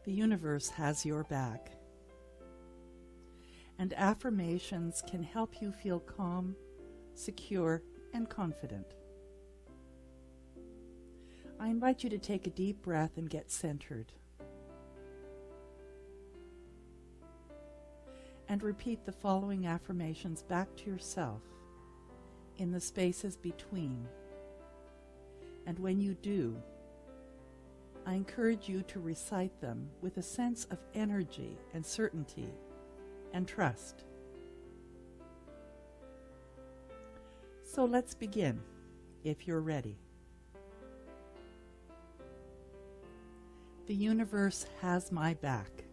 The universe has your back, and affirmations can help you feel calm, secure, and confident. I invite you to take a deep breath and get centered. And repeat the following affirmations back to yourself in the spaces between. And when you do, I encourage you to recite them with a sense of energy and certainty and trust. So let's begin, if you're ready. The universe has my back.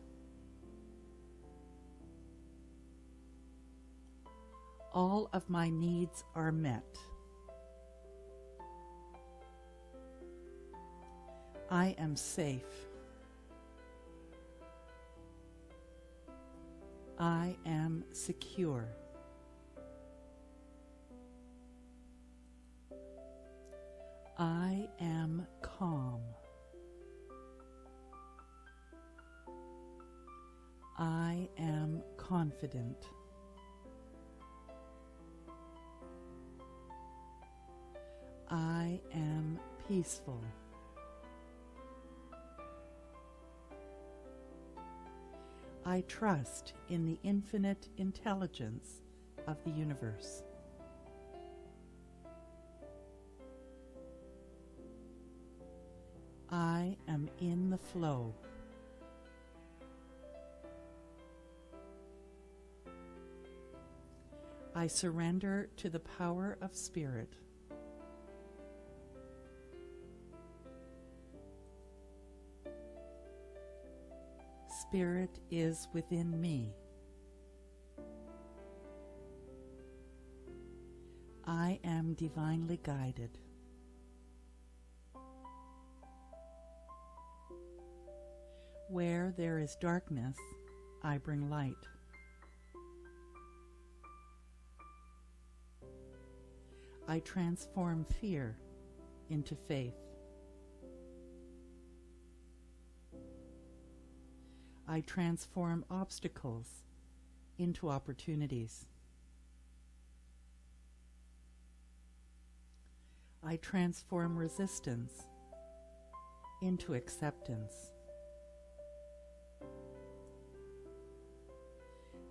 All of my needs are met. I am safe. I am secure. I am calm. I am confident. I am peaceful. I trust in the infinite intelligence of the universe. I am in the flow. I surrender to the power of spirit. Spirit is within me. I am divinely guided. Where there is darkness, I bring light. I transform fear into faith. I transform obstacles into opportunities. I transform resistance into acceptance.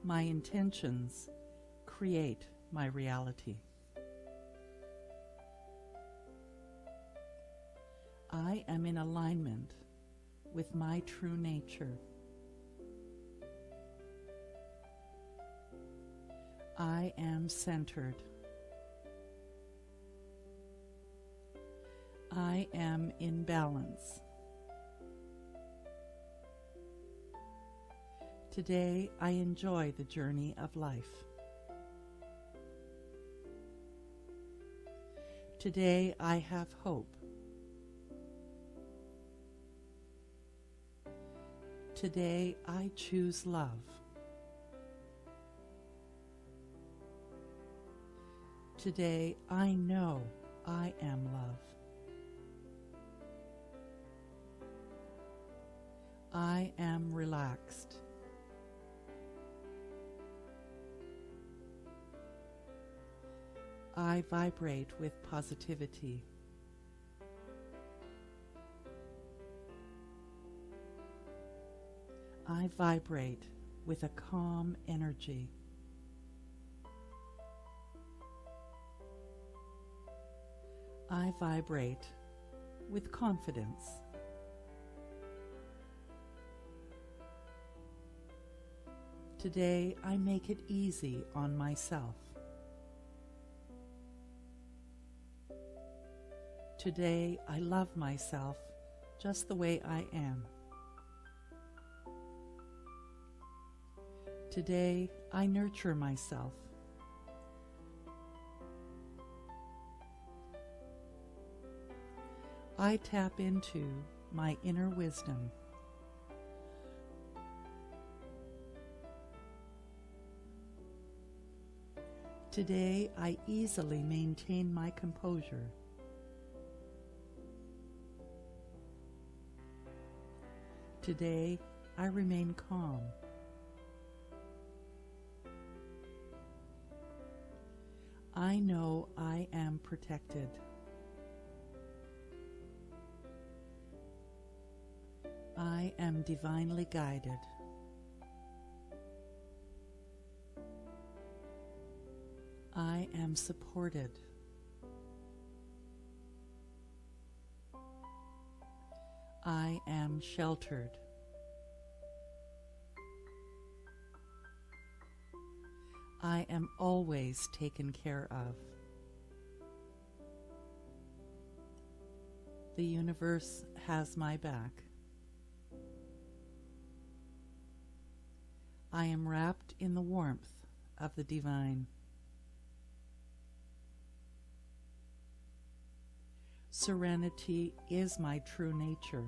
My intentions create my reality. I am in alignment with my true nature. I am centered. I am in balance. Today, I enjoy the journey of life. Today, I have hope. Today, I choose love. Today, I know I am love. I am relaxed. I vibrate with positivity. I vibrate with a calm energy. I vibrate with confidence. Today, I make it easy on myself. Today, I love myself just the way I am. Today, I nurture myself. I tap into my inner wisdom. Today, I easily maintain my composure. Today, I remain calm. I know I am protected. I am divinely guided. I am supported. I am sheltered. I am always taken care of. The universe has my back. I am wrapped in the warmth of the divine. Serenity is my true nature.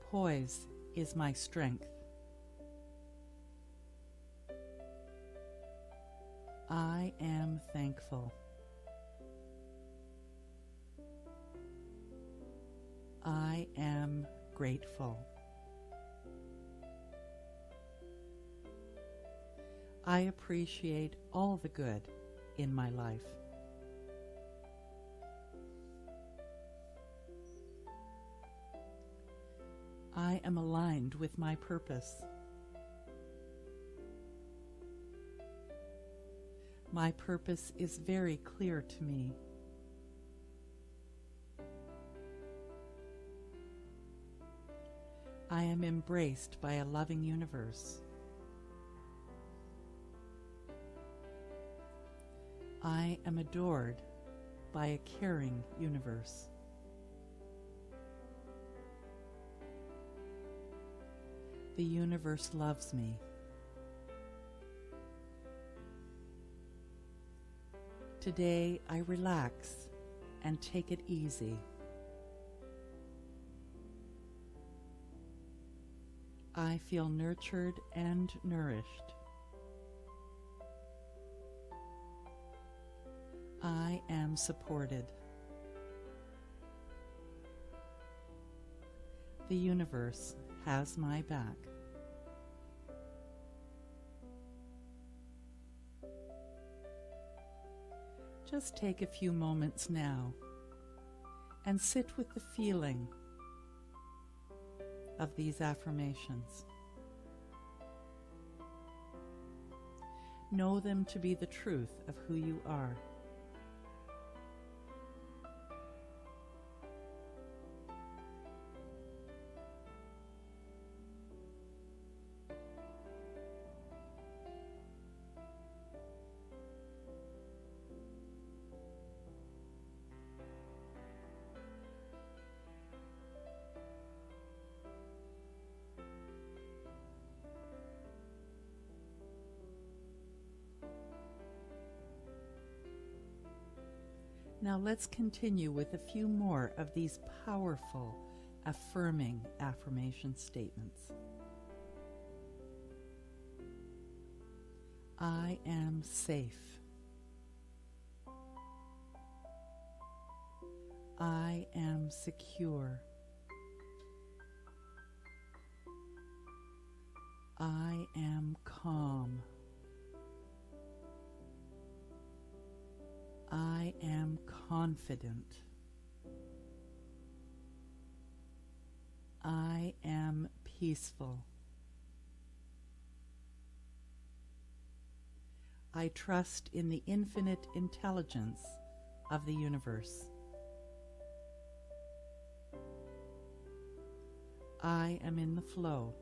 Poise is my strength. I am thankful. I am grateful. I appreciate all the good in my life. I am aligned with my purpose. My purpose is very clear to me. I am embraced by a loving universe. I am adored by a caring universe. The universe loves me. Today I relax and take it easy. I feel nurtured and nourished. I am supported. The universe has my back. Just take a few moments now and sit with the feeling of these affirmations. Know them to be the truth of who you are. Now let's continue with a few more of these powerful, affirming affirmation statements. I am safe. I am secure. I am calm. I am confident. I am peaceful. I trust in the infinite intelligence of the universe. I am in the flow.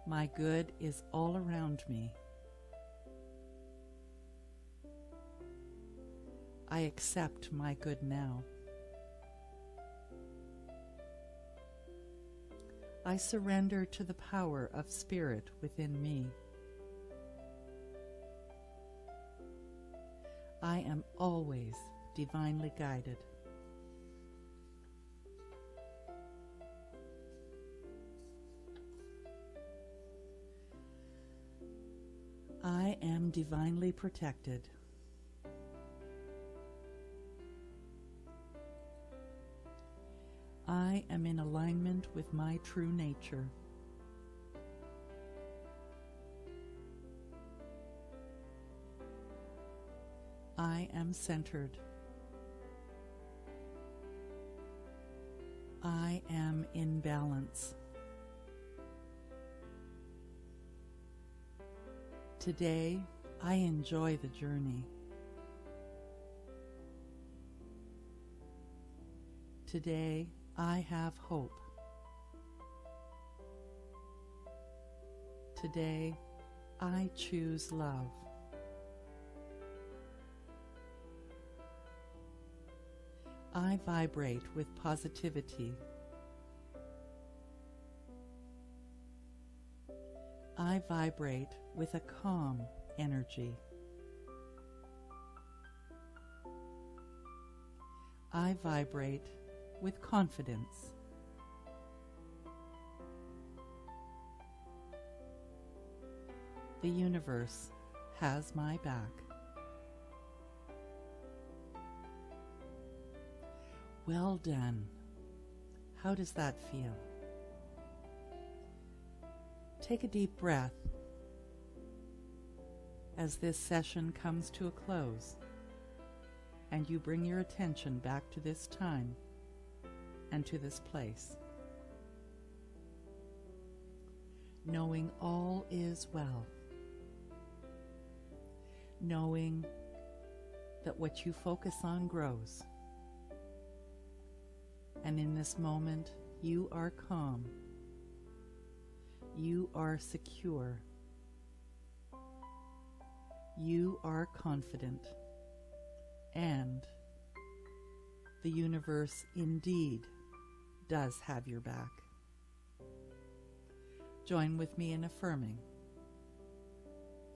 My good is all around me. I accept my good now. I surrender to the power of spirit within me. I am always divinely guided. I am divinely protected. I am in alignment with my true nature. I am centered. I am in balance. Today, I enjoy the journey. Today, I have hope. Today, I choose love. I vibrate with positivity. I vibrate with a calm energy. I vibrate with confidence. The universe has my back. Well done. How does that feel? Take a deep breath as this session comes to a close and you bring your attention back to this time and to this place, knowing all is well, knowing that what you focus on grows. And in this moment, you are calm. You are secure. You are confident. And the universe indeed does have your back. Join with me in affirming.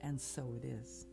And so it is.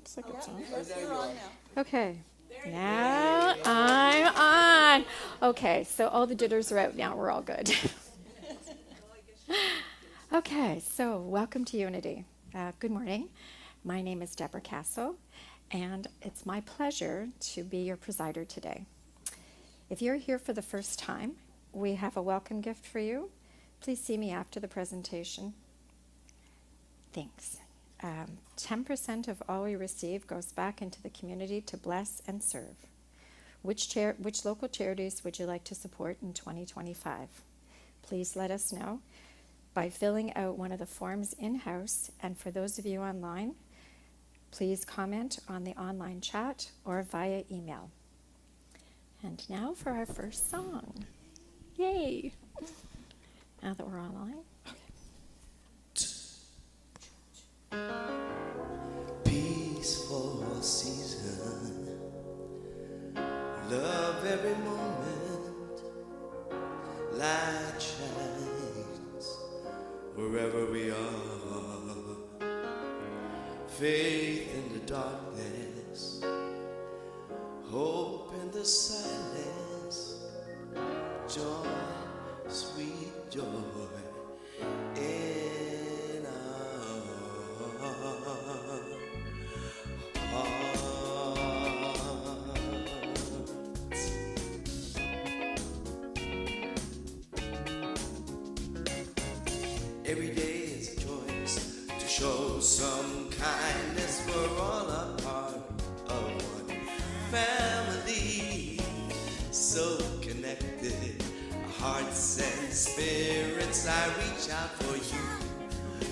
Looks like it's on. Yes, you're on now. Okay. Now I'm on. Okay, so all the jitters are out now. We're all good. Okay, so welcome to Unity. Good morning. My name is Deborah Castle, and it's my pleasure to be your presider today. If you're here for the first time, we have a welcome gift for you. Please see me after the presentation. Thanks. 10% of all we receive goes back into the community to bless and serve. Which local charities would you like to support in 2025? Please let us know by filling out one of the forms in-house, and for those of you online, please comment on the online chat or via email. And now for our first song. Yay! Now that we're online. Peaceful season, love every moment, light shines wherever we are, faith in the darkness, hope in the silence, joy, sweet joy in our hearts. Every day is a choice to show some kindness. We're all a part of one family, so connected, hearts and spirits. I reach out for you,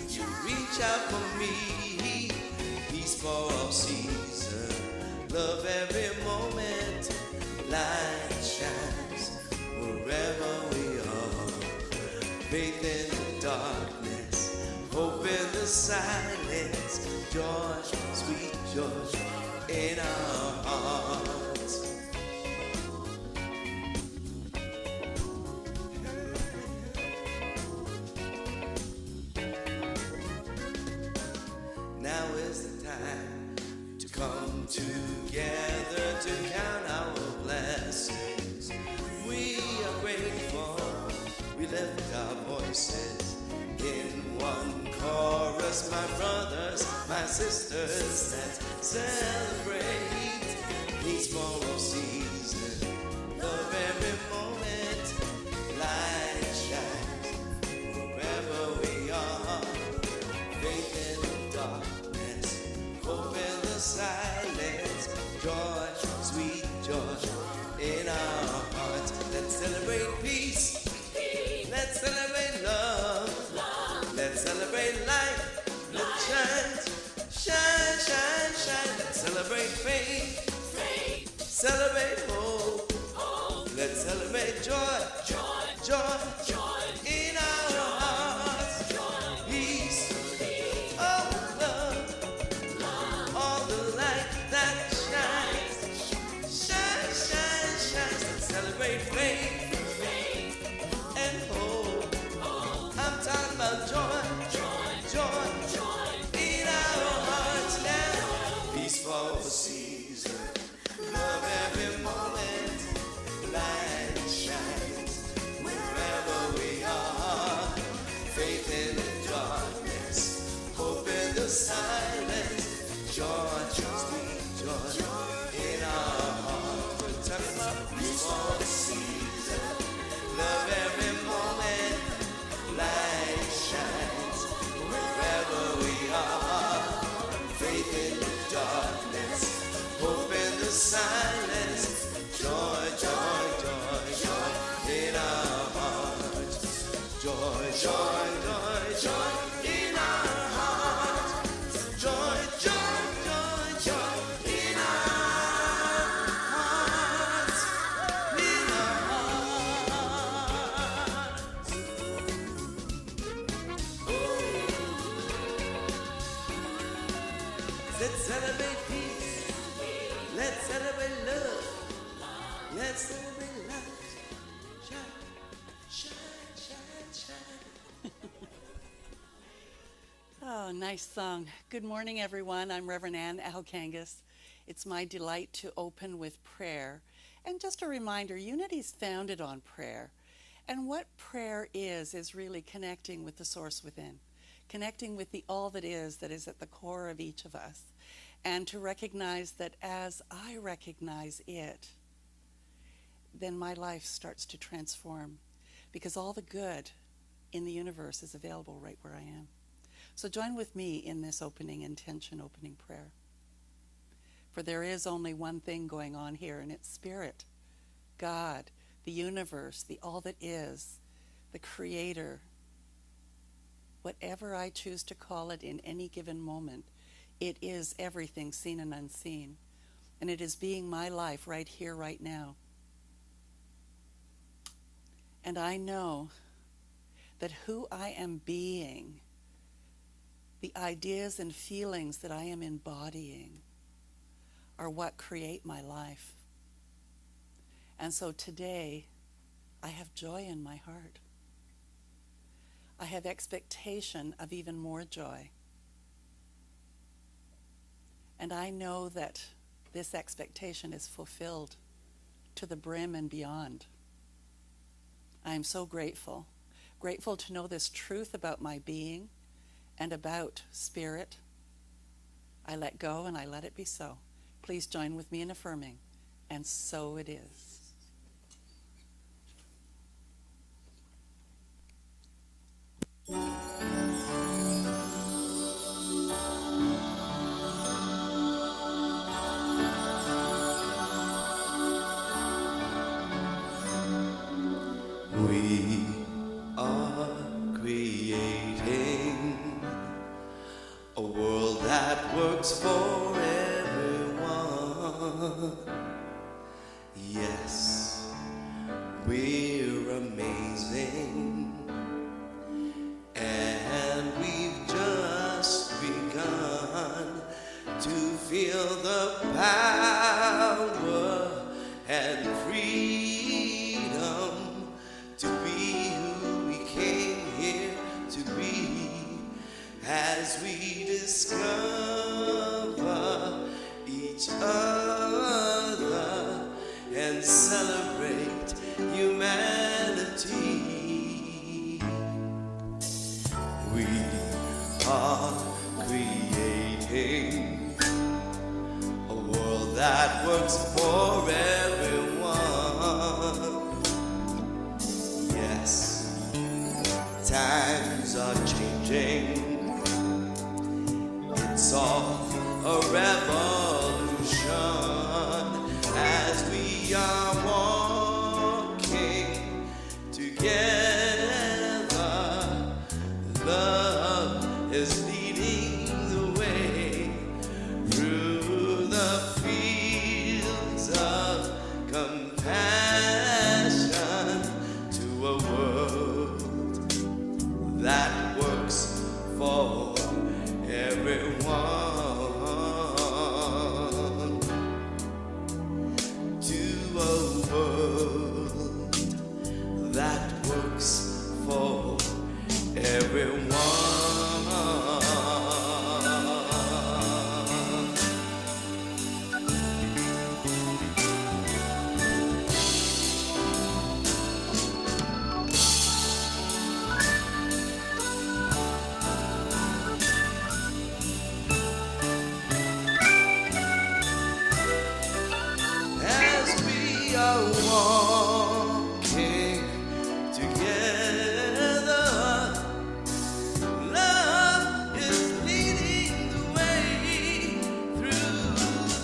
you reach out for me. Peaceful season, love every moment, light shines wherever we are, faith in the darkness, hope in the silence, joy, sweet joy in our hearts. Now is the time to come together to count our blessings. We are grateful, we lift our voices in one chorus. My brothers, my sisters, let's celebrate peaceful season, love every moment, light shines wherever we are, faith in the darkness, hope in the silence, joy, sweet joy in our hearts. Let's celebrate peace, let's celebrate love, let's celebrate light, let's shine, shine, shine, shine. Let's celebrate faith, celebrate hope, let's celebrate joy, joy in our hearts, peace, oh love, all the light that shines, shine, shine, shine. Let's celebrate faith and hope. I'm talking about joy in our hearts now. Peaceful season, love every moment, light shines wherever we are, faith in the darkness, hope in the silence, joy, sweet joy in our hearts. We're talking about peaceful season, love every moment, light shines wherever we are, faith in the darkness, hope in the silence, joy in our hearts, joy in our hearts, joy in our hearts, in our hearts. Let's celebrate peace, let's celebrate love, let's celebrate light, shine, shine, shine, shine. Oh, nice song. Good morning, everyone. I'm Reverend Ann Alkangas. It's my delight to open with prayer. And just a reminder, Unity is founded on prayer. And what prayer is really connecting with the source within, connecting with the all that is at the core of each of us. And to recognize that as I recognize it, then my life starts to transform, because all the good in the universe is available right where I am. So join with me in this opening intention, opening prayer. For there is only one thing going on here, and it's Spirit, God, the universe, the all that is, the Creator. Whatever I choose to call it in any given moment, it is everything seen and unseen. And it is being my life right here, right now. And I know that who I am being, the ideas and feelings that I am embodying, are what create my life. And so today, I have joy in my heart. I have expectation of even more joy. And I know that this expectation is fulfilled to the brim and beyond. I am so grateful. Grateful to know this truth about my being and about Spirit. I let go and I let it be so. Please join with me in affirming, and so it is. We are creating a world that works for everyone. Yes, we're amazing, and we've just begun to feel the power and freedom to be who we came here to be, as we discover each other and celebrate humanity. We are creating a world that works for everyone. Yes, times are changing. It's all a revolution as we are walking together. Love is leading the way through the fields of compassion to a world that works for everyone. To a world that works for everyone. As we are walking together, love is leading the way through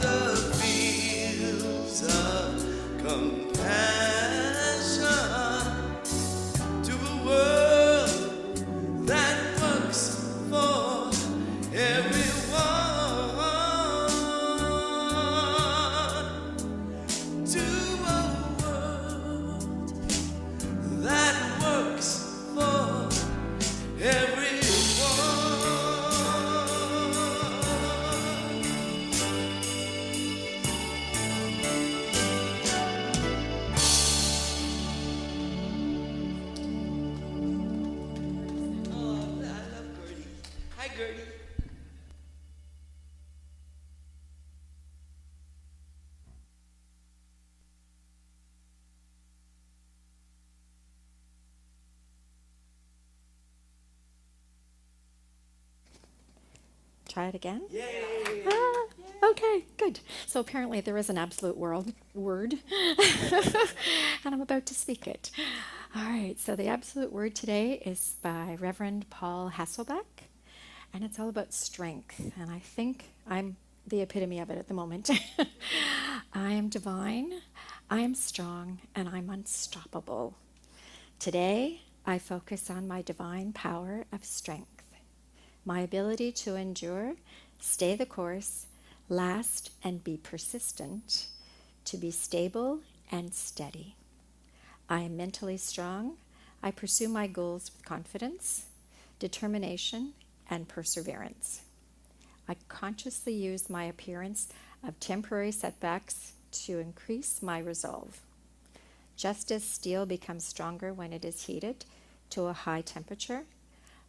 the fields of compassion to a world that works for everyone. To a world Gertie. Try it again. Yay! Okay, good. So apparently there is an absolute word, and I'm about to speak it. All right, so the absolute word today is by Reverend Paul Hasselbeck, and it's all about strength. And I think I'm the epitome of it at the moment. I am divine, I am strong, and I'm unstoppable. Today, I focus on my divine power of strength, my ability to endure, stay the course, last and be persistent, to be stable and steady. I am mentally strong. I pursue my goals with confidence, determination, and perseverance. I consciously use my appearance of temporary setbacks to increase my resolve. Just as steel becomes stronger when it is heated to a high temperature,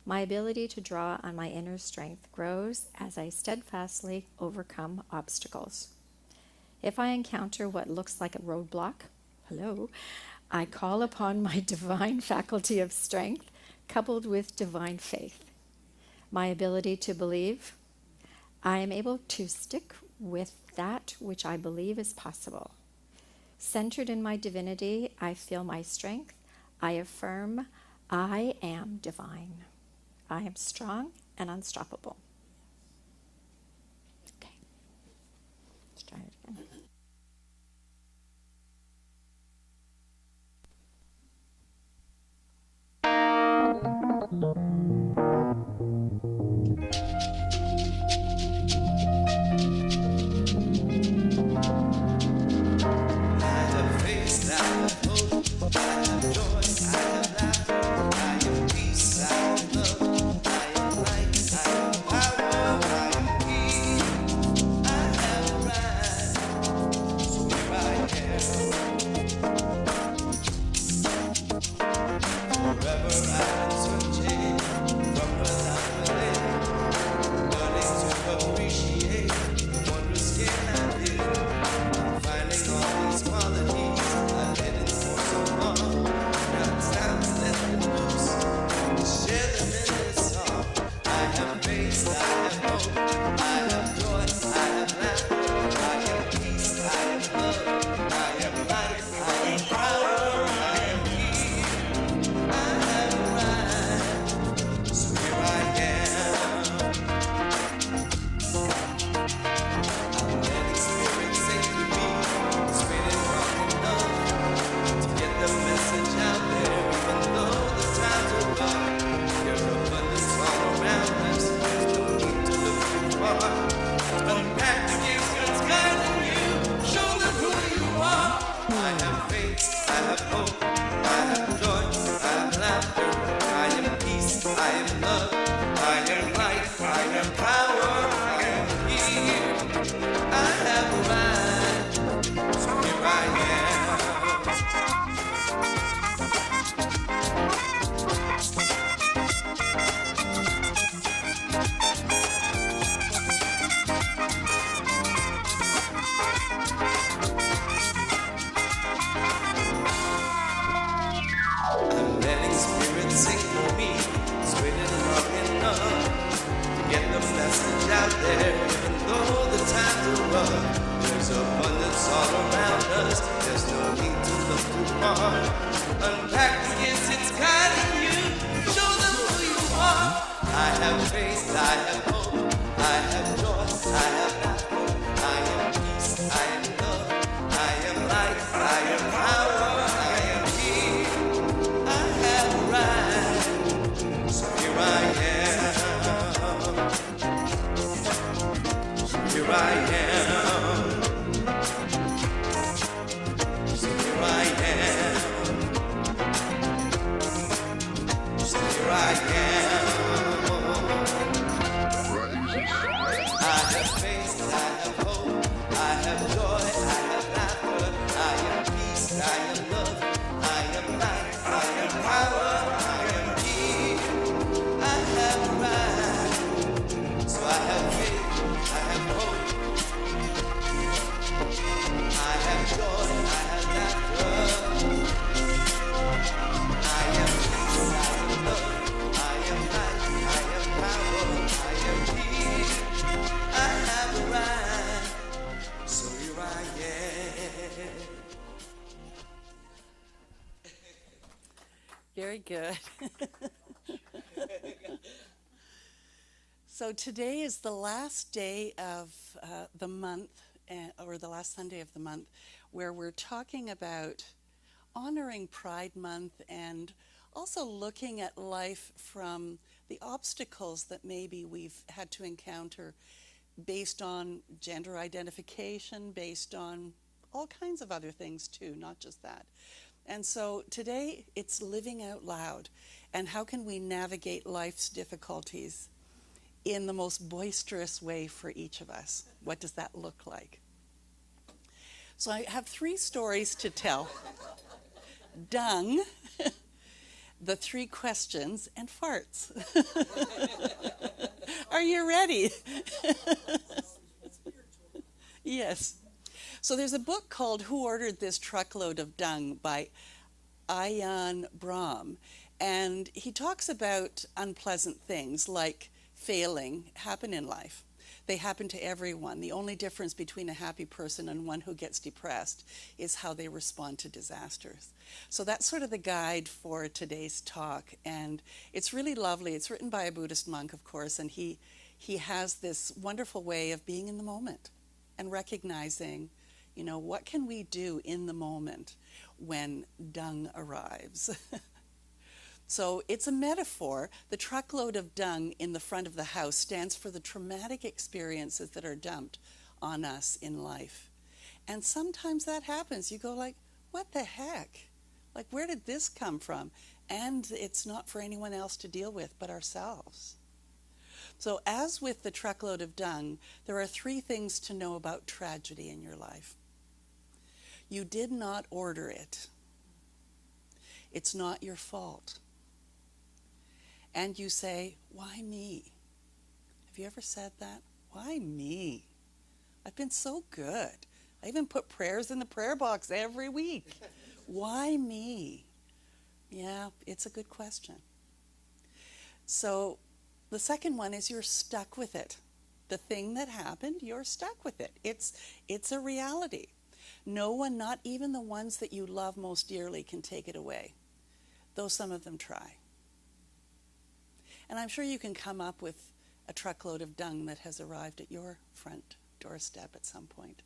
my ability to draw on my inner strength grows as I steadfastly overcome obstacles. If I encounter what looks like a roadblock, I call upon my divine faculty of strength coupled with divine faith. My ability to believe, I am able to stick with that which I believe is possible. Centered in my divinity, I feel my strength. I affirm I am divine. I am strong and unstoppable. Okay, let's try it again. I have faith, I have hope, I have joy, I have laughter, I am peace, I am love, I am light, I am power, I am peace, I have right, so here I am. Forever I am searching from without within, learning to appreciate the wondrous game I live. Finding all these qualities I've hidden for so long. Now it's time to let them loose, share them in this song. I have faith, I have hope, I have joy, I have laughter, I have peace, I have love, I have life, I have power, I am peace, I have right. So here I am. I'm letting spirit sing through me. It's really wrong enough to get the message out there, even though the times are rough. There's abundance all around us. There's no need to look too far. Unpack the gifts God's guiding you. Show them who you are. I have faith, I have hope, I have joy, I have laughter, I am peace, I am love, I am light, I am power, I am here. I have a right, so here I am. I'm letting spirit sing for me, sweet and loving Very good. So today is the last day of the month, or the last Sunday of the month, where we're talking about honoring Pride Month and also looking at life from the obstacles that maybe we've had to encounter based on gender identification, based on all kinds of other things too, not just that. And so today it's living out loud, and how can we navigate life's difficulties in the most boisterous way for each of us? What does that look like? So I have 3 stories to tell. Dung, the 3 questions, and farts. Are you ready? Yes. So there's a book called Who Ordered This Truckload of Dung by Ayan Brahm, and he talks about unpleasant things like failing happen in life. They happen to everyone. The only difference between a happy person and one who gets depressed is how they respond to disasters. So that's sort of the guide for today's talk, and it's really lovely. It's written by a Buddhist monk, of course, and he has this wonderful way of being in the moment and recognizing, what can we do in the moment when dung arrives? So it's a metaphor. The truckload of dung in the front of the house stands for the traumatic experiences that are dumped on us in life. And sometimes that happens. You go like, what the heck? Like, where did this come from? And it's not for anyone else to deal with but ourselves. So as with the truckload of dung, there are 3 things to know about tragedy in your life. You did not order it. It's not your fault. And you say, why me? Have you ever said that? Why me? I've been so good. I even put prayers in the prayer box every week. Why me? Yeah, it's a good question. So the second one is you're stuck with it. The thing that happened, you're stuck with it. It's a reality. No one, not even the ones that you love most dearly, can take it away, though some of them try. And I'm sure you can come up with a truckload of dung that has arrived at your front doorstep at some point.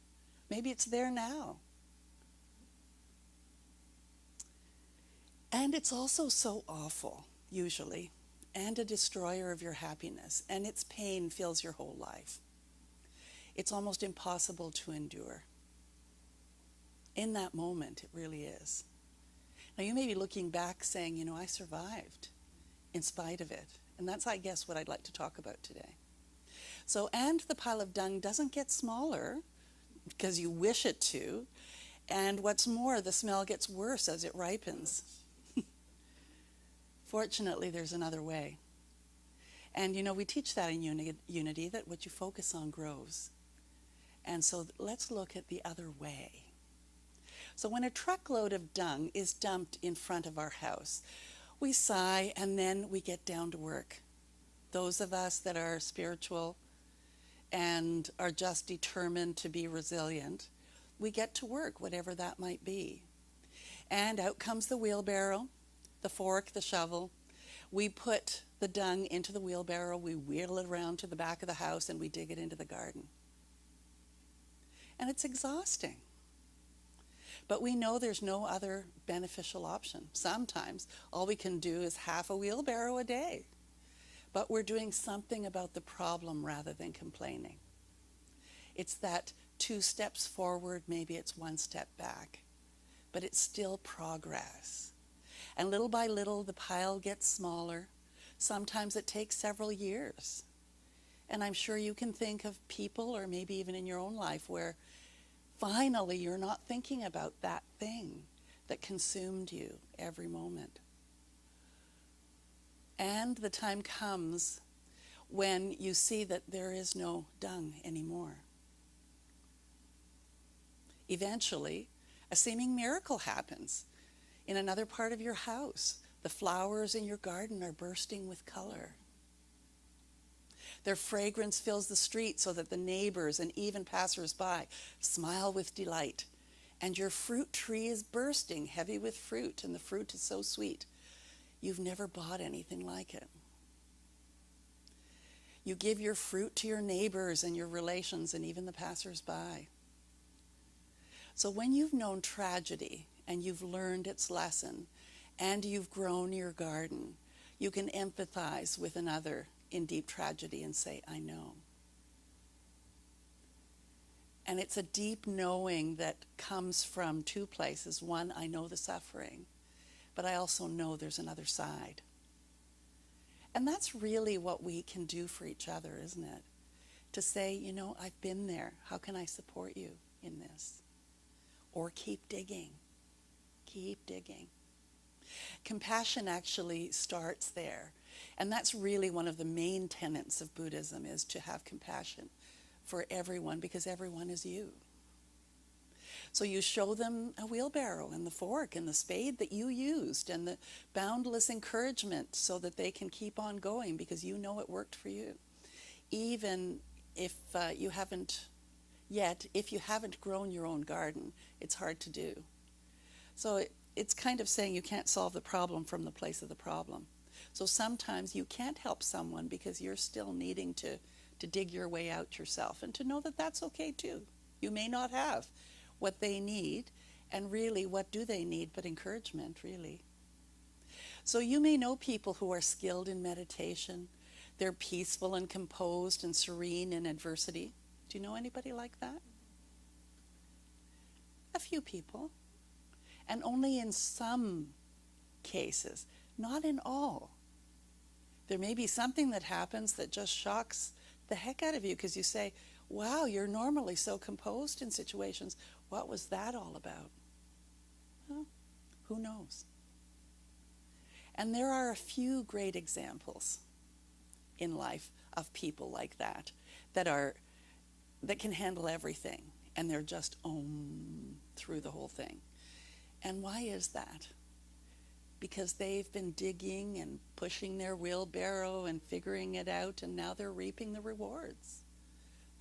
Maybe it's there now. And it's also so awful, usually, and a destroyer of your happiness, and its pain fills your whole life. It's almost impossible to endure. In that moment, it really is. Now, you may be looking back saying, I survived in spite of it. And that's, I guess, what I'd like to talk about today. So, and the pile of dung doesn't get smaller because you wish it to. And what's more, the smell gets worse as it ripens. Fortunately, there's another way. And, we teach that in Unity, that what you focus on grows. And so let's look at the other way. So when a truckload of dung is dumped in front of our house, we sigh and then we get down to work. Those of us that are spiritual and are just determined to be resilient, we get to work, whatever that might be. And out comes the wheelbarrow, the fork, the shovel. We put the dung into the wheelbarrow, we wheel it around to the back of the house, and we dig it into the garden. And it's exhausting. But we know there's no other beneficial option. Sometimes all we can do is half a wheelbarrow a day. But we're doing something about the problem rather than complaining. It's that 2 steps forward, maybe it's 1 step back. But it's still progress. And little by little, the pile gets smaller. Sometimes it takes several years. And I'm sure you can think of people, or maybe even in your own life, where finally you're not thinking about that thing that consumed you every moment. And the time comes when you see that there is no dung anymore. Eventually, a seeming miracle happens in another part of your house. The flowers in your garden are bursting with color. Their fragrance fills the street so that the neighbors and even passers-by smile with delight. And your fruit tree is bursting, heavy with fruit, and the fruit is so sweet. you've never bought anything like it. You give your fruit to your neighbors and your relations and even the passers-by. So when you've known tragedy and you've learned its lesson and you've grown your garden, you can empathize with another in deep tragedy and say, I know. And it's a deep knowing that comes from two places. One, I know the suffering, but I also know there's another side. And that's really what we can do for each other, isn't it? To say, you know, I've been there. How can I support you in this? Or keep digging. Keep digging. Compassion actually starts there. And that's really one of the main tenets of Buddhism, is to have compassion for everyone, because everyone is you. So you show them a wheelbarrow and the fork and the spade that you used and the boundless encouragement so that they can keep on going because you know it worked for you. Even if you haven't grown your own garden, it's hard to do. So it's kind of saying you can't solve the problem from the place of the problem. So sometimes you can't help someone because you're still needing to dig your way out yourself, and to know that that's okay too. You may not have what they need, and really, what do they need but encouragement, really? So you may know people who are skilled in meditation. They're peaceful and composed and serene in adversity. Do you know anybody like that? A few people. And only in some cases, not in all. There may be something that happens that just shocks the heck out of you because you say, wow, you're normally so composed in situations. What was that all about? Well, who knows? And there are a few great examples in life of people like that, that can handle everything, and they're just through the whole thing. And why is that? Because they've been digging and pushing their wheelbarrow and figuring it out, and now they're reaping the rewards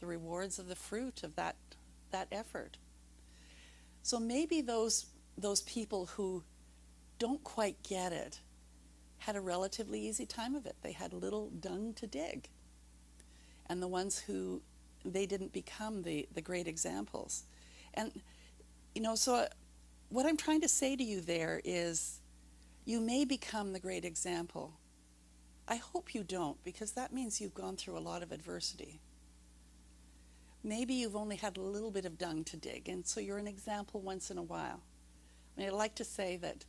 of the fruit of that effort. So maybe those people who don't quite get it had a relatively easy time of it. They had little dung to dig. And the ones who they didn't become the great examples. And, so what I'm trying to say to you there is, you may become the great example. I hope you don't, because that means you've gone through a lot of adversity. Maybe you've only had a little bit of dung to dig, and so you're an example once in a while. I mean, I'd like to say that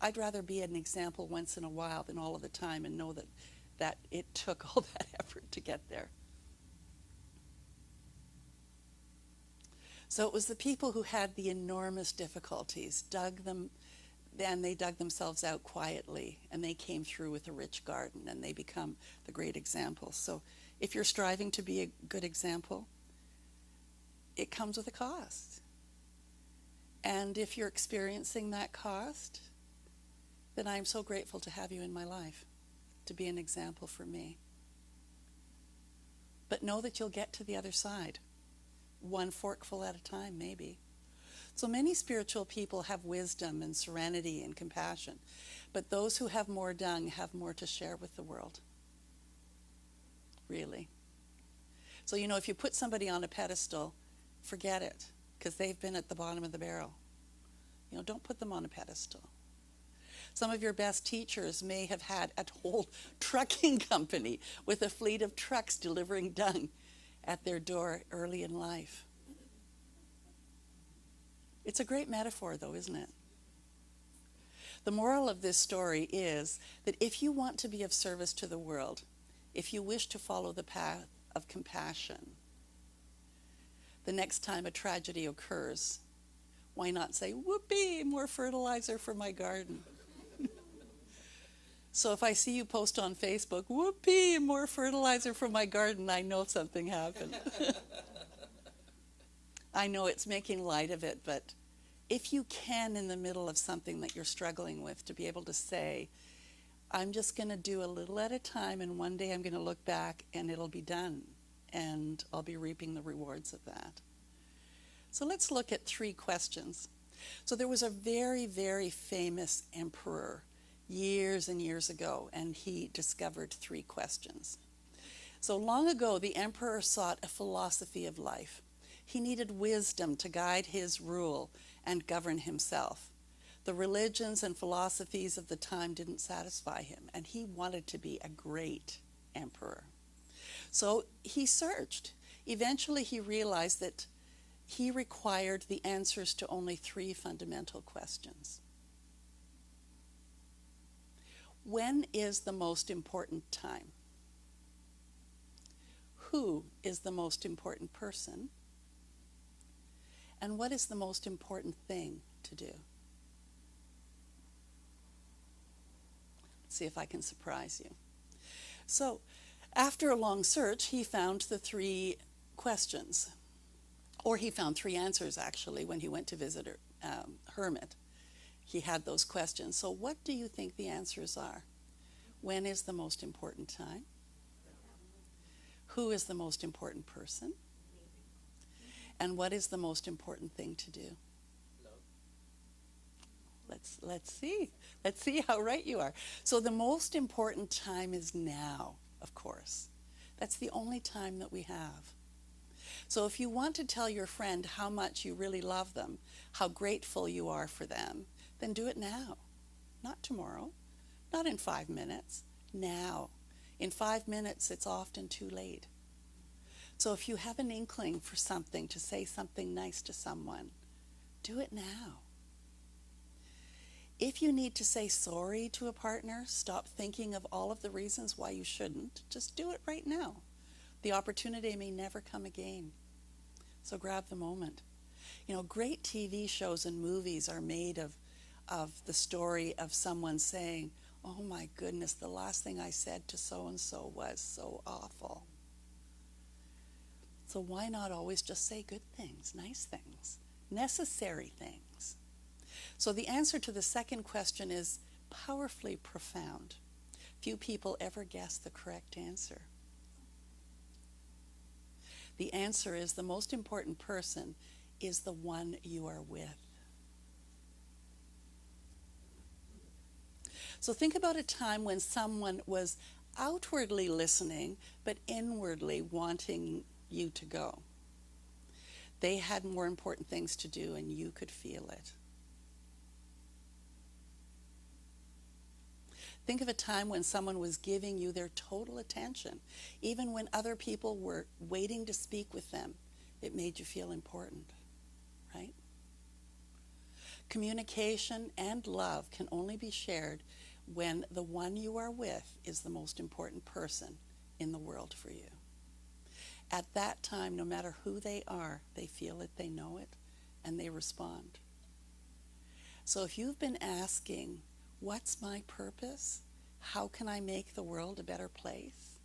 I'd rather be an example once in a while than all of the time, and know that it took all that effort to get there. So it was the people who had the enormous difficulties, they dug themselves out quietly, and they came through with a rich garden, and they become the great examples. So if you're striving to be a good example, it comes with a cost. And if you're experiencing that cost, then I'm so grateful to have you in my life, to be an example for me. But know that you'll get to the other side, one forkful at a time, maybe. So many spiritual people have wisdom and serenity and compassion, but those who have more dung have more to share with the world. Really. So, if you put somebody on a pedestal, forget it, because they've been at the bottom of the barrel. Don't put them on a pedestal. Some of your best teachers may have had a whole trucking company with a fleet of trucks delivering dung at their door early in life. It's a great metaphor, though, isn't it? The moral of this story is that if you want to be of service to the world, if you wish to follow the path of compassion, the next time a tragedy occurs, why not say, whoopee, more fertilizer for my garden? So if I see you post on Facebook, whoopee, more fertilizer for my garden, I know something happened. I know it's making light of it, but if you can, in the middle of something that you're struggling with, to be able to say, I'm just going to do a little at a time, and one day I'm going to look back and it'll be done, and I'll be reaping the rewards of that. So let's look at 3 questions. So there was a very, very famous emperor years and years ago, and he discovered 3 questions. So long ago, the emperor sought a philosophy of life. He needed wisdom to guide his rule and govern himself. The religions and philosophies of the time didn't satisfy him, and he wanted to be a great emperor. So he searched. Eventually, he realized that he required the answers to only 3 fundamental questions. When is the most important time? Who is the most important person? And what is the most important thing to do? Let's see if I can surprise you. So, after a long search, he found the 3 questions. Or he found 3 answers, actually, when he went to visit a hermit. He had those questions. So what do you think the answers are? When is the most important time? Who is the most important person? And what is the most important thing to do? Let's see. Let's see how right you are. So the most important time is now, of course. That's the only time that we have. So if you want to tell your friend how much you really love them, how grateful you are for them, then do it now. Not tomorrow, not in 5 minutes, now. In 5 minutes, it's often too late. So if you have an inkling for something, to say something nice to someone, do it now. If you need to say sorry to a partner, stop thinking of all of the reasons why you shouldn't. Just do it right now. The opportunity may never come again. So grab the moment. You know, great TV shows and movies are made of the story of someone saying, oh my goodness, the last thing I said to so-and-so was so awful. So why not always just say good things, nice things, necessary things? So the answer to the second question is powerfully profound. Few people ever guess the correct answer. The answer is the most important person is the one you are with. So think about a time when someone was outwardly listening, but inwardly wanting you to go. They had more important things to do, and you could feel it. Think of a time when someone was giving you their total attention. Even when other people were waiting to speak with them, it made you feel important, right? Communication and love can only be shared when the one you are with is the most important person in the world for you. At that time, no matter who they are, they feel it, they know it, and they respond. So if you've been asking, what's my purpose? How can I make the world a better place?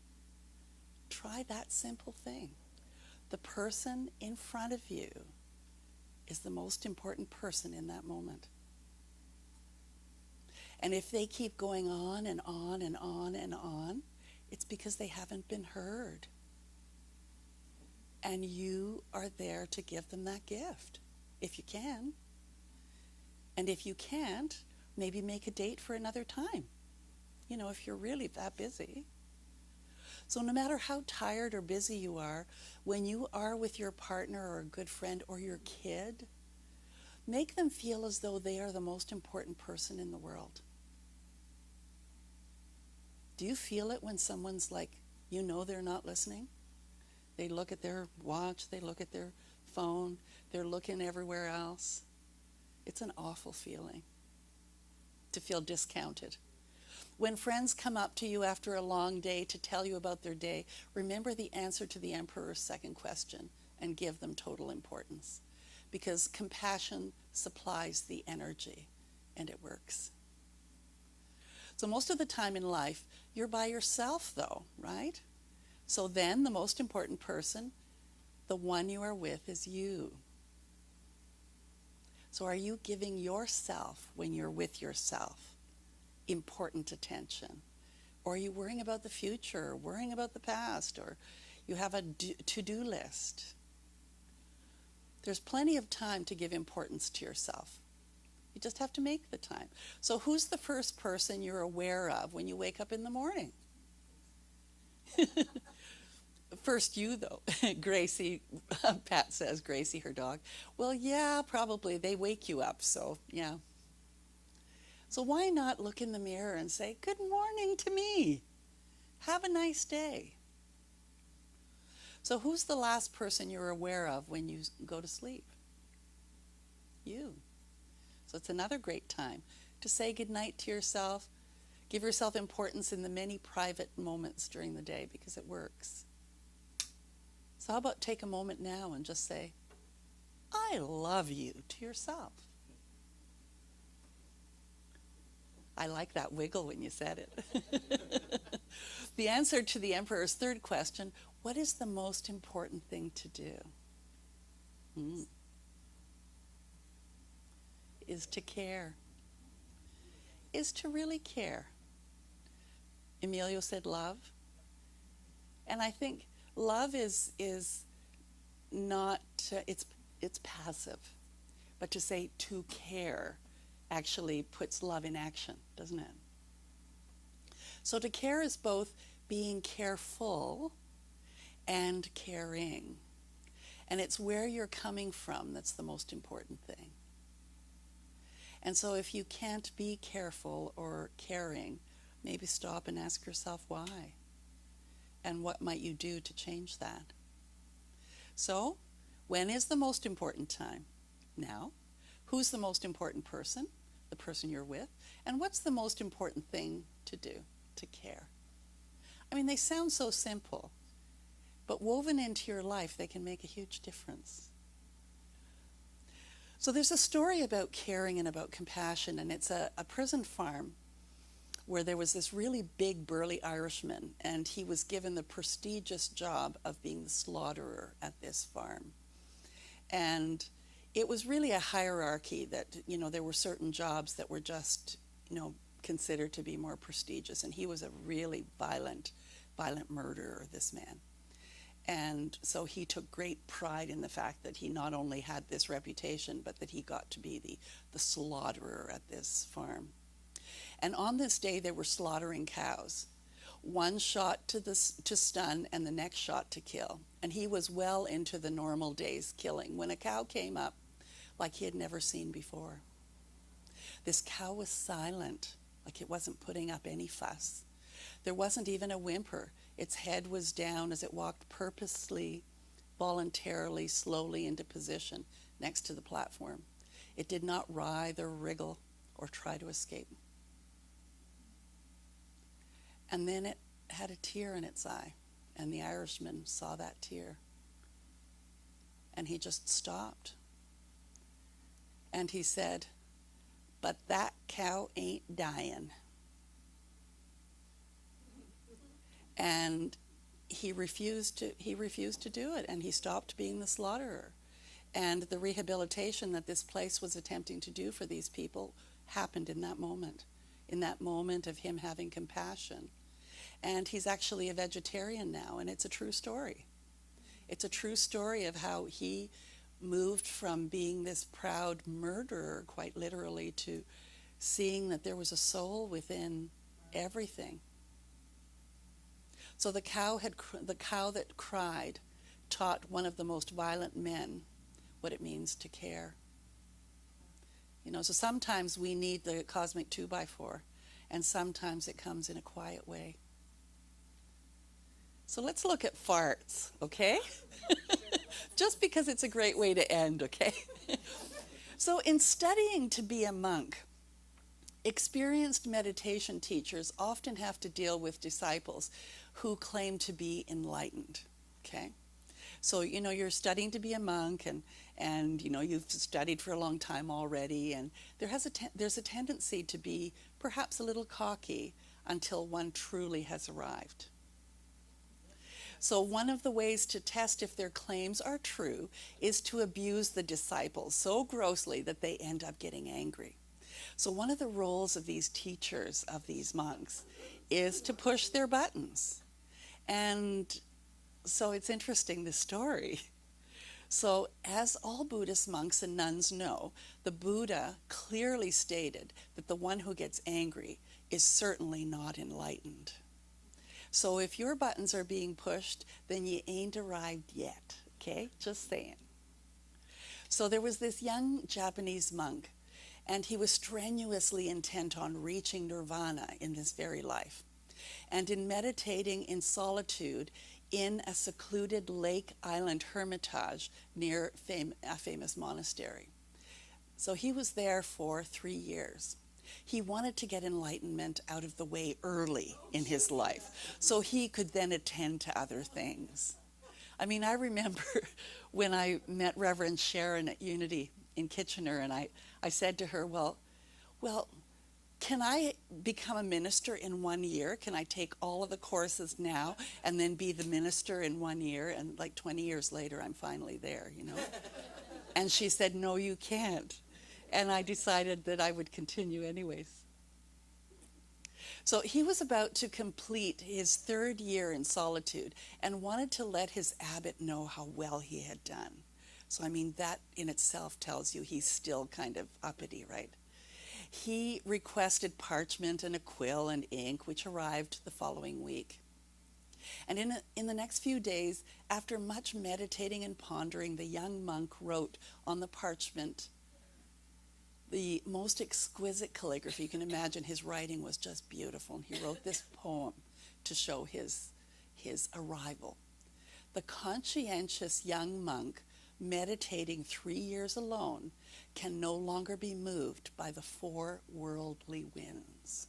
Try that simple thing. The person in front of you is the most important person in that moment. And if they keep going on and on and on and on, it's because they haven't been heard. And you are there to give them that gift, if you can. And if you can't, maybe make a date for another time. You know, if you're really that busy. So no matter how tired or busy you are, when you are with your partner or a good friend or your kid, make them feel as though they are the most important person in the world. Do you feel it when someone's like, you know they're not listening? They look at their watch, they look at their phone, they're looking everywhere else. It's an awful feeling to feel discounted. When friends come up to you after a long day to tell you about their day, remember the answer to the emperor's second question and give them total importance. Because compassion supplies the energy, and it works. So most of the time in life, you're by yourself though, right? So then the most important person, the one you are with, is you. So are you giving yourself, when you're with yourself, important attention? Or are you worrying about the future, or worrying about the past, or you have a to-do list? There's plenty of time to give importance to yourself. You just have to make the time. So who's the first person you're aware of when you wake up in the morning? First you, though. Gracie, Pat says, Gracie, her dog. Well, yeah, probably. They wake you up, so yeah. So why not look in the mirror and say, good morning to me. Have a nice day. So who's the last person you're aware of when you go to sleep? You. So it's another great time to say goodnight to yourself. Give yourself importance in the many private moments during the day because it works. So how about take a moment now and just say, I love you to yourself. I like that wiggle when you said it. The answer to the Emperor's third question, what is the most important thing to do? Is to care. Is to really care. Emilio said love. And I think love is not, it's passive. But to say to care actually puts love in action, doesn't it? So to care is both being careful and caring. And it's where you're coming from that's the most important thing. And so if you can't be careful or caring, maybe stop and ask yourself why. And what might you do to change that? So, when is the most important time? Now. Who's the most important person? The person you're with. And what's the most important thing to do? To care. I mean, they sound so simple, but woven into your life, they can make a huge difference. So there's a story about caring and about compassion, and it's a prison farm where there was this really big, burly Irishman, and he was given the prestigious job of being the slaughterer at this farm. And it was really a hierarchy that, there were certain jobs that were just, considered to be more prestigious, and he was a really violent murderer, this man. And so he took great pride in the fact that he not only had this reputation, but that he got to be the slaughterer at this farm. And on this day, they were slaughtering cows. One shot to stun and the next shot to kill. And he was well into the normal day's killing when a cow came up like he had never seen before. This cow was silent, like it wasn't putting up any fuss. There wasn't even a whimper. Its head was down as it walked purposely, voluntarily, slowly into position next to the platform. It did not writhe or wriggle or try to escape. And then it had a tear in its eye, and the Irishman saw that tear. And he just stopped. And he said, "But that cow ain't dying." And he refused to do it, and he stopped being the slaughterer. And the rehabilitation that this place was attempting to do for these people happened in that moment of him having compassion. And he's actually a vegetarian now, and it's a true story. It's a true story of how he moved from being this proud murderer, quite literally, to seeing that there was a soul within everything. So the cow that cried taught one of the most violent men what it means to care. So sometimes we need the cosmic 2x4, and sometimes it comes in a quiet way. So let's look at farts, okay? Just because it's a great way to end, okay? So in studying to be a monk, experienced meditation teachers often have to deal with disciples who claim to be enlightened, okay? So, you're studying to be a monk, and you've studied for a long time already, and there's a tendency to be perhaps a little cocky until one truly has arrived. So one of the ways to test if their claims are true is to abuse the disciples so grossly that they end up getting angry. So one of the roles of these teachers, of these monks, is to push their buttons. And so it's interesting, this story. So, as all Buddhist monks and nuns know, the Buddha clearly stated that the one who gets angry is certainly not enlightened. So if your buttons are being pushed, then you ain't arrived yet, okay? Just saying. So there was this young Japanese monk, and he was strenuously intent on reaching nirvana in this very life. And in meditating in solitude in a secluded lake island hermitage near a famous monastery. So he was there for 3 years. He wanted to get enlightenment out of the way early in his life so he could then attend to other things. I mean, I remember when I met Reverend Sharon at Unity in Kitchener, and I said to her, well, can I become a minister in 1 year? Can I take all of the courses now and then be the minister in 1 year? And like 20 years later, I'm finally there, you know? And she said, no, you can't. And I decided that I would continue anyways. So he was about to complete his 3rd year in solitude and wanted to let his abbot know how well he had done. So, I mean, that in itself tells you he's still kind of uppity, right? He requested parchment and a quill and ink, which arrived the following week. And in the next few days, after much meditating and pondering, the young monk wrote on the parchment the most exquisite calligraphy. You can imagine his writing was just beautiful. And he wrote this poem to show his arrival. The conscientious young monk, meditating 3 years alone, can no longer be moved by the 4 worldly winds.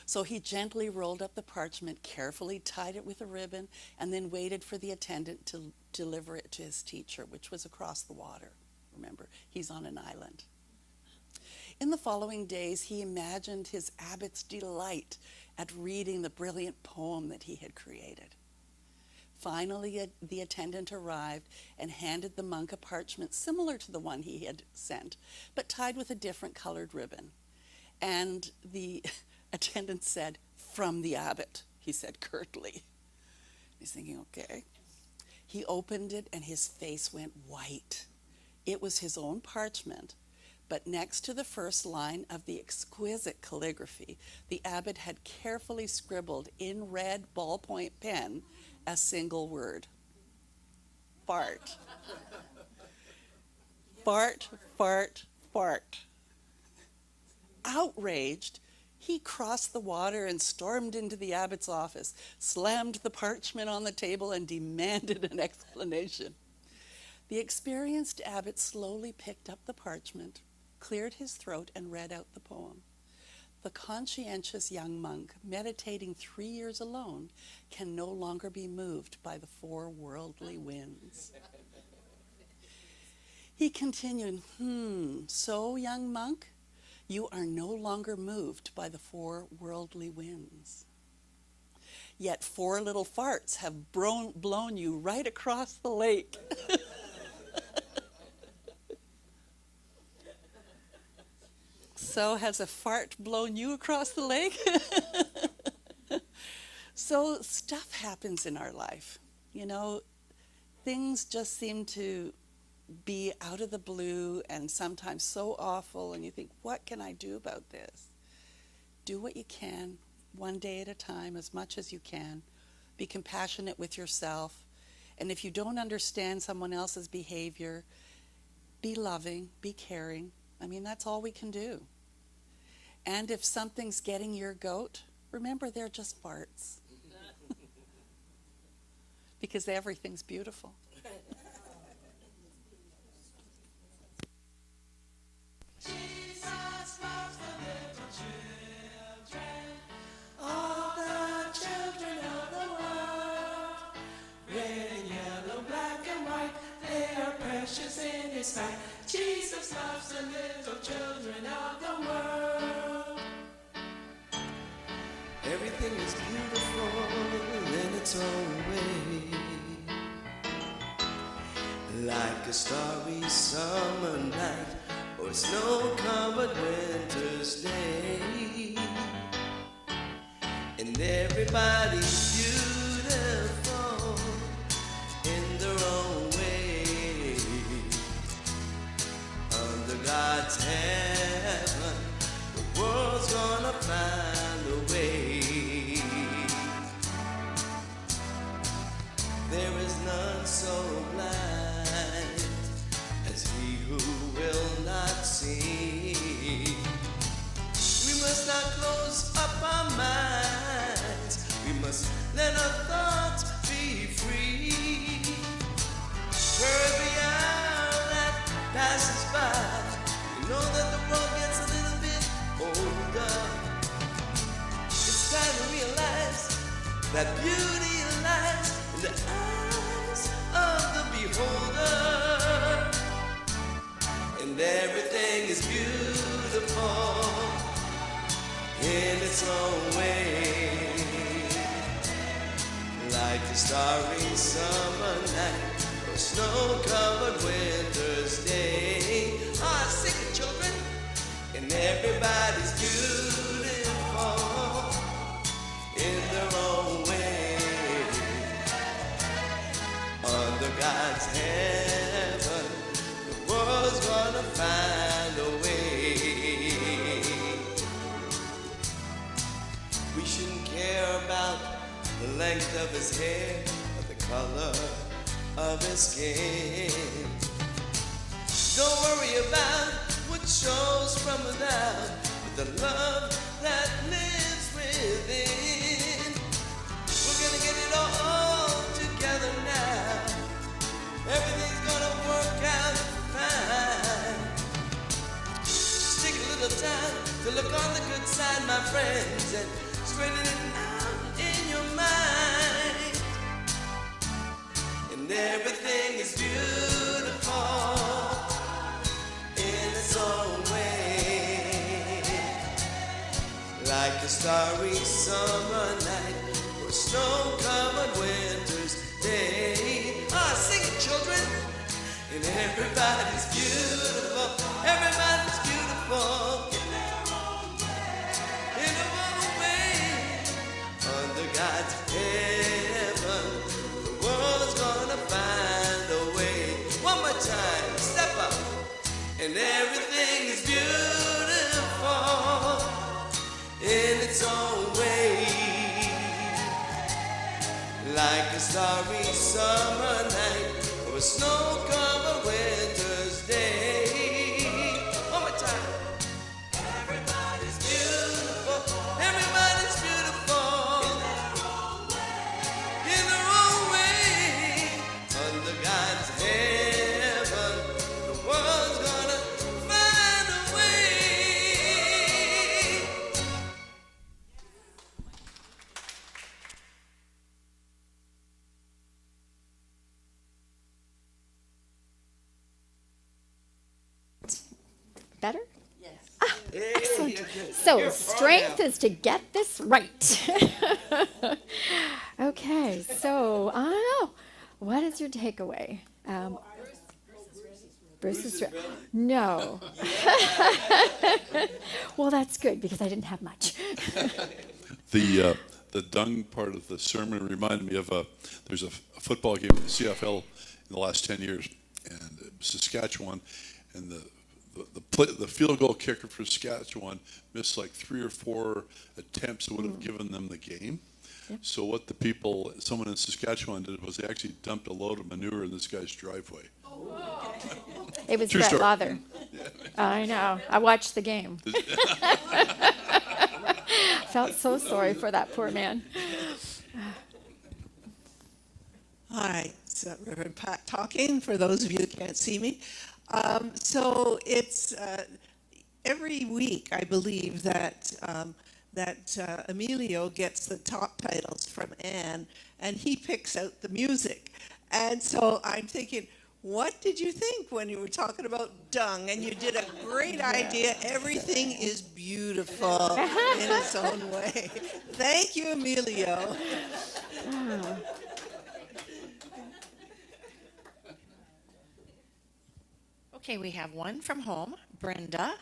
So he gently rolled up the parchment, carefully tied it with a ribbon, and then waited for the attendant to deliver it to his teacher, which was across the water. Remember, he's on an island. In the following days, he imagined his abbot's delight at reading the brilliant poem that he had created. Finally, the attendant arrived and handed the monk a parchment similar to the one he had sent, but tied with a different colored ribbon. And the attendant said, "From the abbot," he said curtly. He's thinking, okay. He opened it and his face went white. It was his own parchment, but next to the first line of the exquisite calligraphy, the abbot had carefully scribbled in red ballpoint pen a single word: fart. Fart, fart, fart. Outraged, he crossed the water and stormed into the abbot's office, slammed the parchment on the table, and demanded an explanation. The experienced abbot slowly picked up the parchment, cleared his throat, and read out the poem. The conscientious young monk, meditating 3 years alone, can no longer be moved by the 4 worldly winds. He continued, so, young monk, you are no longer moved by the 4 worldly winds. Yet 4 little farts have blown you right across the lake. So has a fart blown you across the lake? So stuff happens in our life. You know, things just seem to be out of the blue and sometimes so awful, and you think, what can I do about this? Do what you can, one day at a time, as much as you can. Be compassionate with yourself. And if you don't understand someone else's behavior, be loving, be caring. I mean, that's all we can do. And if something's getting your goat, remember they're just farts. Because everything's beautiful. Jesus loves the little children, all the children of the world. Red and yellow, black and white, they are precious in His sight. Jesus loves the little children of the world. Everything is beautiful in its own way, like a starry summer night or a snow-covered winter's day. And everybody's beautiful in their own God's heaven, the world's gonna find a way. There is none so blind as he who will not see. We must not close up our minds. We must let our thoughts be free. For every hour that passes by, we know that the world gets a little bit older. It's time to realize that beauty lies in the eyes of the beholder. And everything is beautiful in its own way. Like a starry summer night or snow-covered winter's day. Ah, sing it, children. And everybody's beautiful in their own way. Under God's heaven, the world's gonna find a way. We shouldn't care about the length of his hair or the color of his skin. Don't worry about what shows from without, but the love that lives within. We're gonna get it all together now. Everything's gonna work out fine. Just take a little time to look on the good side, my friends, and straighten it out in your mind. And everything is beautiful in its own way. Like a starry summer night or a snow-covered winter's day. Ah, sing it, children. And everybody's beautiful. Everybody's beautiful in their own way. In their own way. Under God's heaven, the world's gonna find a way. One more time, step up. And everything is beautiful in its own way. Like a starry summer night or a snow-covered winter's day. One more time. Everybody's beautiful. Everybody's beautiful in their own way. Under God's heaven, the world's gonna find a way. Better? Yes. Excellent. So, strength is to get this right. Okay, so I don't know. What is your takeaway? Bruce's ready. No. Well, that's good because I didn't have much. The dung part of the sermon reminded me of there's a football game in the CFL in the last 10 years, and Saskatchewan, and the field goal kicker for Saskatchewan missed like 3 or 4 attempts that would have given them the game. Yep. So what someone in Saskatchewan did was they actually dumped a load of manure in this guy's driveway. It was True Brett story. Lather. I know. I watched the game. Felt so sorry for that poor man. Hi, it's Reverend Pat talking, for those of you who can't see me. So it's every week, I believe, that Emilio gets the top titles from Anne, and he picks out the music. And so I'm thinking, what did you think when you were talking about dung? And you did a great idea. Everything is beautiful in its own way. Thank you, Emilio. Okay, we have one from home. Brenda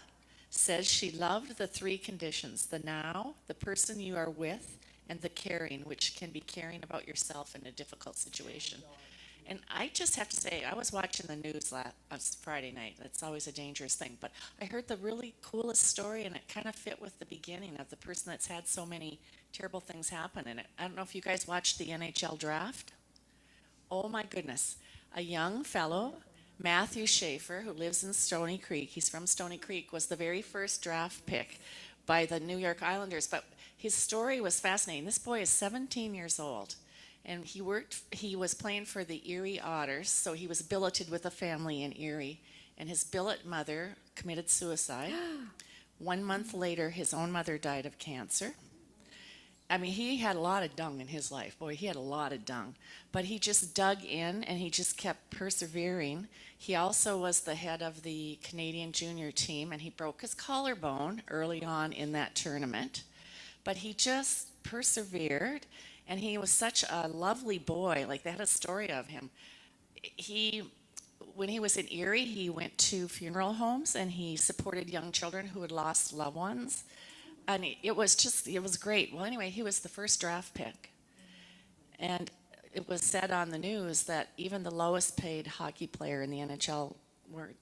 says she loved the 3 conditions: the now, the person you are with, and the caring, which can be caring about yourself in a difficult situation. And I just have to say, I was watching the news last Friday night. That's always a dangerous thing. But I heard the really coolest story, and it kind of fit with the beginning of the person that's had so many terrible things happen. And I don't know if you guys watched the NHL draft. Oh my goodness. A young fellow, Matthew Schaefer, who lives in Stony Creek, he's from Stony Creek, was the very first draft pick by the New York Islanders. But his story was fascinating. This boy is 17 years old. And he was playing for the Erie Otters, so he was billeted with a family in Erie. And his billet mother committed suicide. 1 month later, his own mother died of cancer. I mean, he had a lot of dung in his life. Boy, he had a lot of dung. But he just dug in, and he just kept persevering. He also was the head of the Canadian junior team, and he broke his collarbone early on in that tournament. But he just persevered. And he was such a lovely boy. Like, they had a story of him. When he was in Erie, he went to funeral homes and he supported young children who had lost loved ones. And it was great. Well, anyway, he was the first draft pick. And it was said on the news that even the lowest paid hockey player in the NHL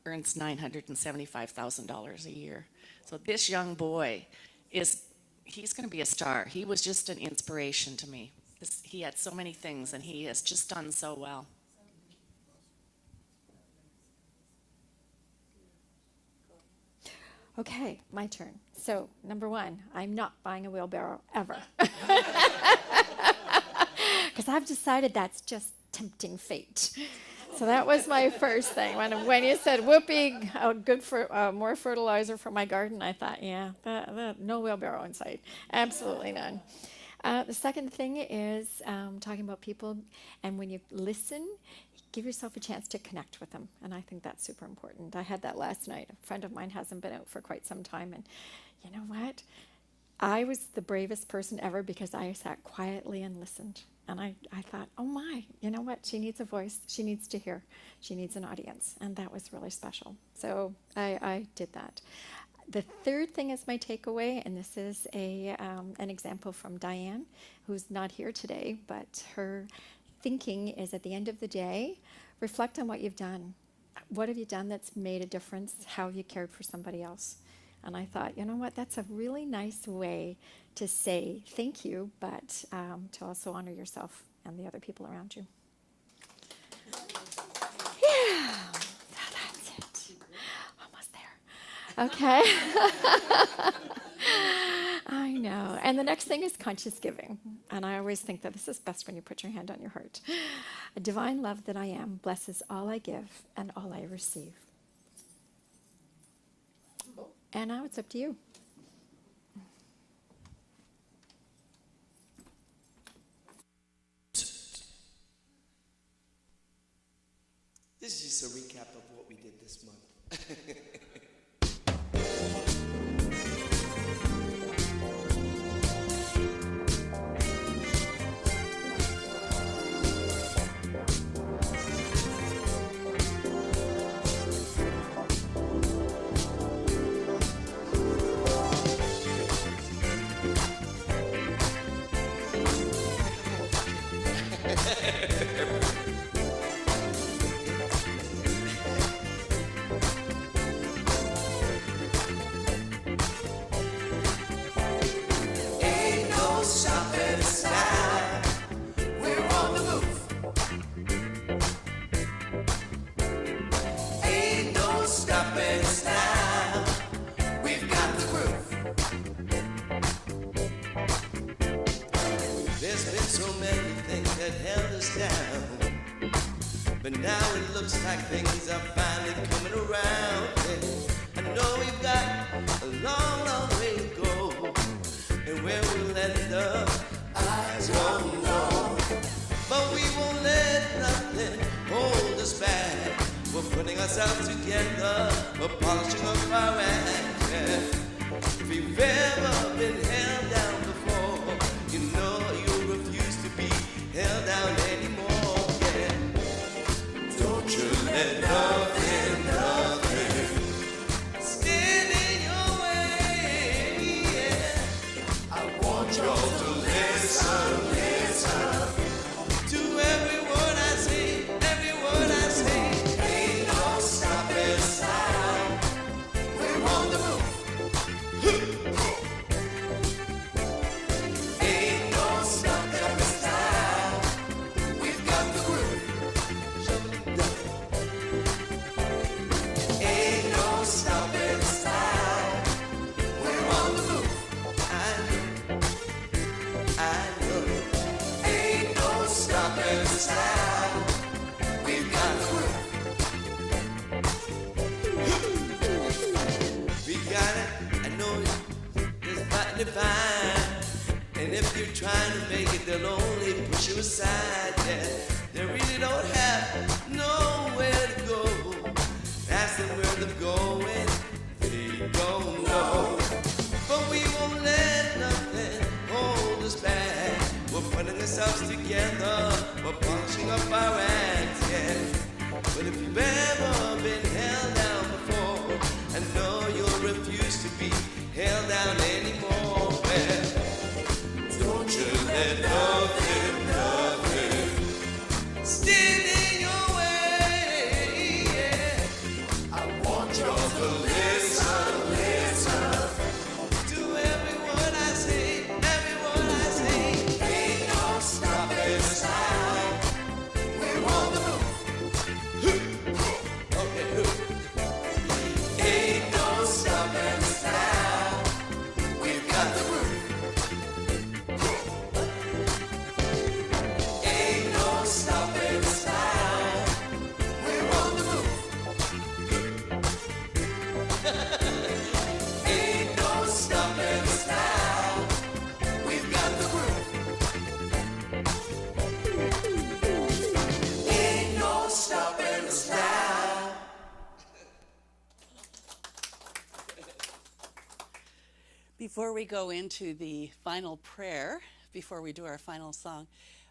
earns $975,000 a year. So this young boy he's going to be a star. He was just an inspiration to me. He had so many things, and he has just done so well. Okay, my turn. So, number one, I'm not buying a wheelbarrow ever. Because I've decided that's just tempting fate. So that was my first thing. When you said, whoopee, good for more fertilizer for my garden, I thought, yeah, no wheelbarrow in sight. Absolutely none. The second thing is talking about people, and when you listen, give yourself a chance to connect with them, and I think that's super important. I had that last night. A friend of mine hasn't been out for quite some time, and you know what? I was the bravest person ever because I sat quietly and listened. And I thought, oh my, you know what? She needs a voice. She needs to hear. She needs an audience. And that was really special. So I did that. The third thing is my takeaway, and this is an example from Diane, who's not here today, but her thinking is at the end of the day, reflect on what you've done. What have you done that's made a difference? How have you cared for somebody else? And I thought, you know what, that's a really nice way to say thank you, but to also honor yourself and the other people around you. Yeah, that's it. Almost there. Okay. I know. And the next thing is conscious giving. And I always think that this is best when you put your hand on your heart. A divine love that I am blesses all I give and all I receive. And now it's up to you. This is just a recap of what we did this month. But now it looks like things are finally coming around. I know we've got a long, long way to go, and where we'll end up, I don't know. But we won't let nothing hold us back. We're putting ourselves together, we're polishing up our act. If you've ever been held down before, you know you refuse to be held down anymore. Don't you let nothing stand in your way, yeah. I want y'all to listen to every word I say, every divine. And if you're trying to make it, they'll only push you aside. Yeah, they really don't have nowhere to go. Ask them where they're going, they don't know. But we won't let nothing hold us back. We're putting ourselves together, we're polishing up our acts, yeah. But if you've ever been held down before, I know you'll refuse to be held down anymore. Well, don't you let nothing stand in your way, yeah. I want you to listen to every word I say, every word I say. Ain't no stopping us now. We're on the move. Okay, ain't no stopping us now. We've got the groove. Ain't no stopping us now. We're on the move. Ain't no stopping us now. We've got the groove. Ain't no stopping us now. Before we go into the final prayer, before we do our final song,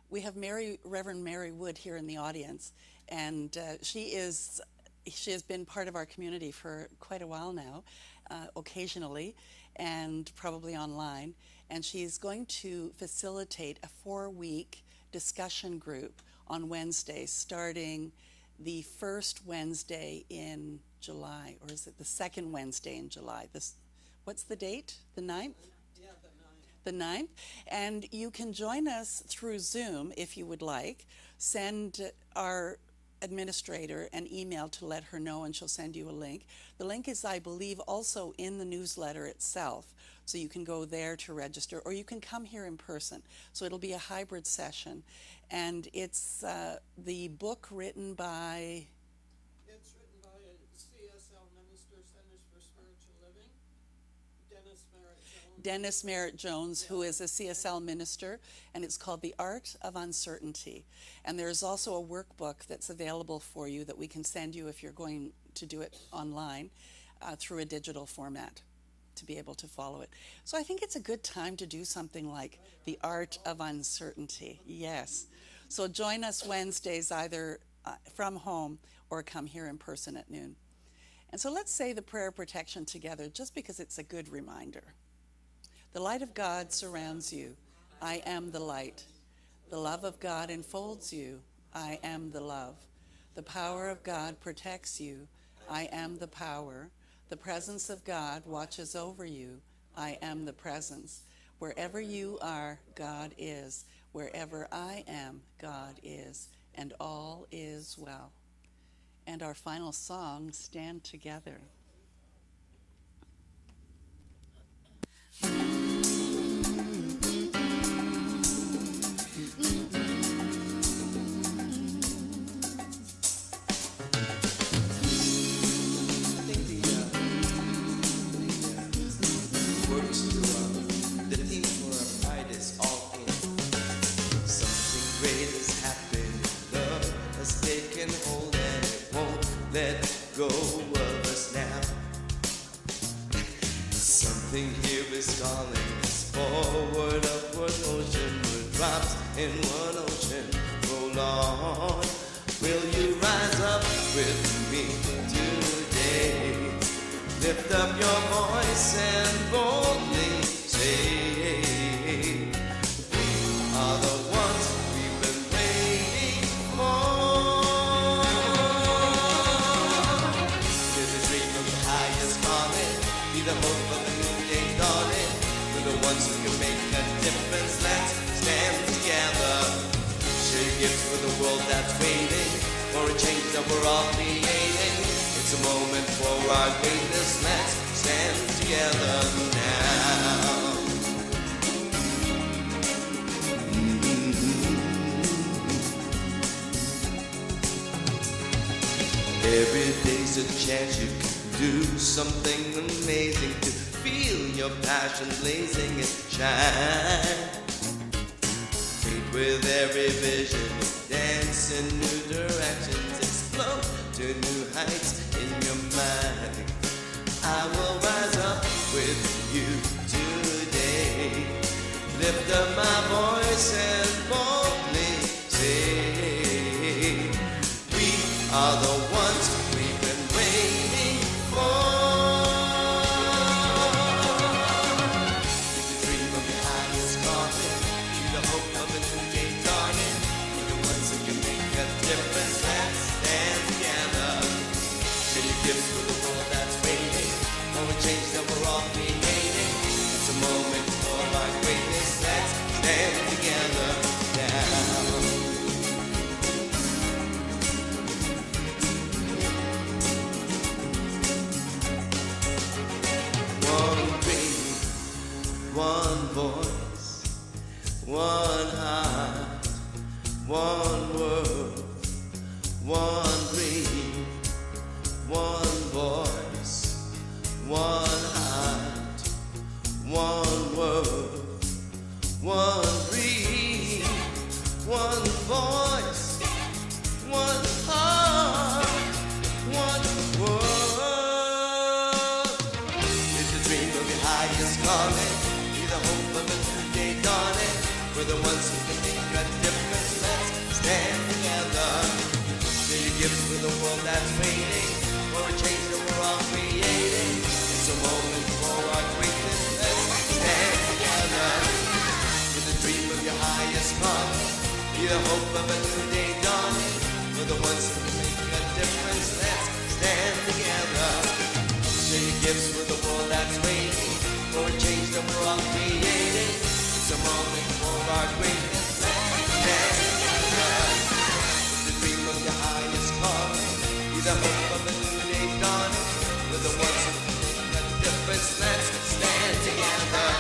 we have Reverend Mary Wood here in the audience, and she has been part of our community for quite a while now, occasionally, and probably online. And she's going to facilitate a 4-week discussion group on Wednesdays, starting the first Wednesday in July, or is it the second Wednesday in July? What's the date? The 9th? Yeah, The 9th. And you can join us through Zoom if you would like. Send our administrator an email to let her know, and she'll send you a link. The link is, I believe, also in the newsletter itself, so you can go there to register, or you can come here in person. So it'll be a hybrid session, and it's the book written by It's written by a CSL minister, Centers for Spiritual Living, Dennis Merritt Jones, who is a CSL minister, and it's called The Art of Uncertainty. And there's also a workbook that's available for you that we can send you if you're going to do it online through a digital format to be able to follow it. So I think it's a good time to do something like The Art of Uncertainty. Yes. So join us Wednesdays either from home or come here in person at noon. And so let's say the prayer of protection together, just because it's a good reminder. The light of God surrounds you. I am the light. The love of God enfolds you. I am the love. The power of God protects you. I am the power. The presence of God watches over you. I am the presence. Wherever you are, God is. Wherever I am, God is. And all is well. And our final song, Stand Together. The theme for our pride is all in. Something great has happened. Love has taken hold and it won't let go of us now. Something here is calling us forward, upward motion. We're drops in one ocean. Roll on. Will you rise up with me today? Lift up your voice and boldly say, we are the ones we've been waiting for. Live the dream of the highest calling, be the hope of a new day dawning. We're the ones who can make a difference. Let's stand together. Share your gifts for the world that's waiting for a change that we're all creating. It's a moment for our greatness. Let's stand together now. Every day's a chance you can do something amazing to feel your your passion blazing and shine. Paint with every vision, dance in new directions, explode to new heights in your mind. I will rise up with you today, lift up my voice and boldly say, we are the ones we've been waiting for. The dream of your highest calling, the hope of a new day dawning. We're the ones who can make a difference. Let's stand together. Share your gifts with the world that's waiting for a change that we're all creating. It's a moment for our greatness. Let's stand together now. One dream, one voice, one heart, one world, one dream, one voice, one heart, one world, one dream, one voice, one heart, one world. It's the dream of your highest calling, be the hope of a new day dawning. We're the ones who can make a difference. Let's stand together. Share your gifts with the world that's waiting for a change that we're all creating. It's a moment for our greatness. Let's stand together. With the dream of your highest calling, be the hope of a new day dawning. We're the ones who can make a difference. Let's stand together. Share your gifts with the world that's waiting for a change that we're all creating. It's a moment for our greatness. Let's stand together. The dream of your highest calling, be the hope of a new day dawning. We're the ones who can make a difference. Let's stand together.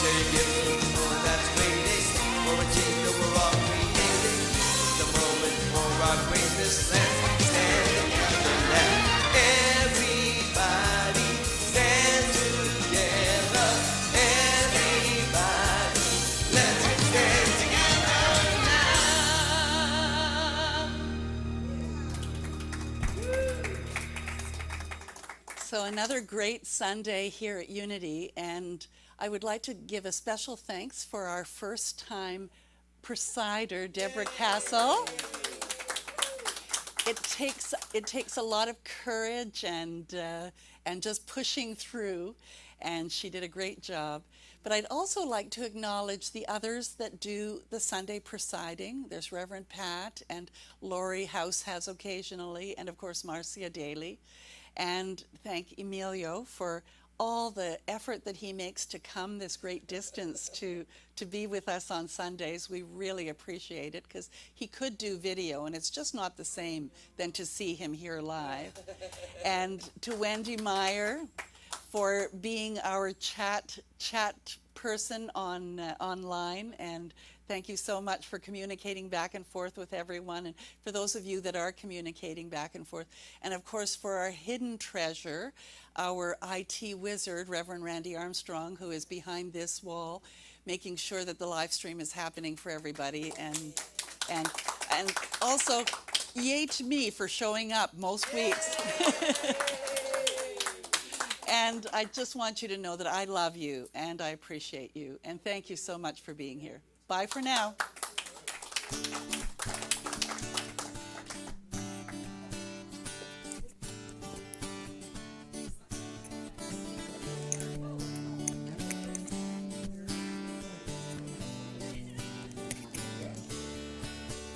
Share your gifts with the world that's waiting for a change that we're all creating. It's a moment for our greatness. Let's stand together now. Everybody stand together. Everybody, let's stand together now. So another great Sunday here at Unity, and I would like to give a special thanks for our first time presider, Deborah Castle. It takes a lot of courage and just pushing through, and she did a great job. But I'd also like to acknowledge the others that do the Sunday presiding. There's Reverend Pat and Lori House has occasionally, and of course Marcia Daly. And thank Emilio for all the effort that he makes to come this great distance to be with us on Sundays. We really appreciate it because he could do video and it's just not the same than to see him here live. And to Wendy Meyer for being our chat person online, and thank you so much for communicating back and forth with everyone, and for those of you that are communicating back and forth. And of course for our hidden treasure, our IT wizard, Reverend Randy Armstrong, who is behind this wall, making sure that the live stream is happening for everybody. And also, yay to me for showing up most weeks. And I just want you to know that I love you and I appreciate you. And thank you so much for being here. Bye for now.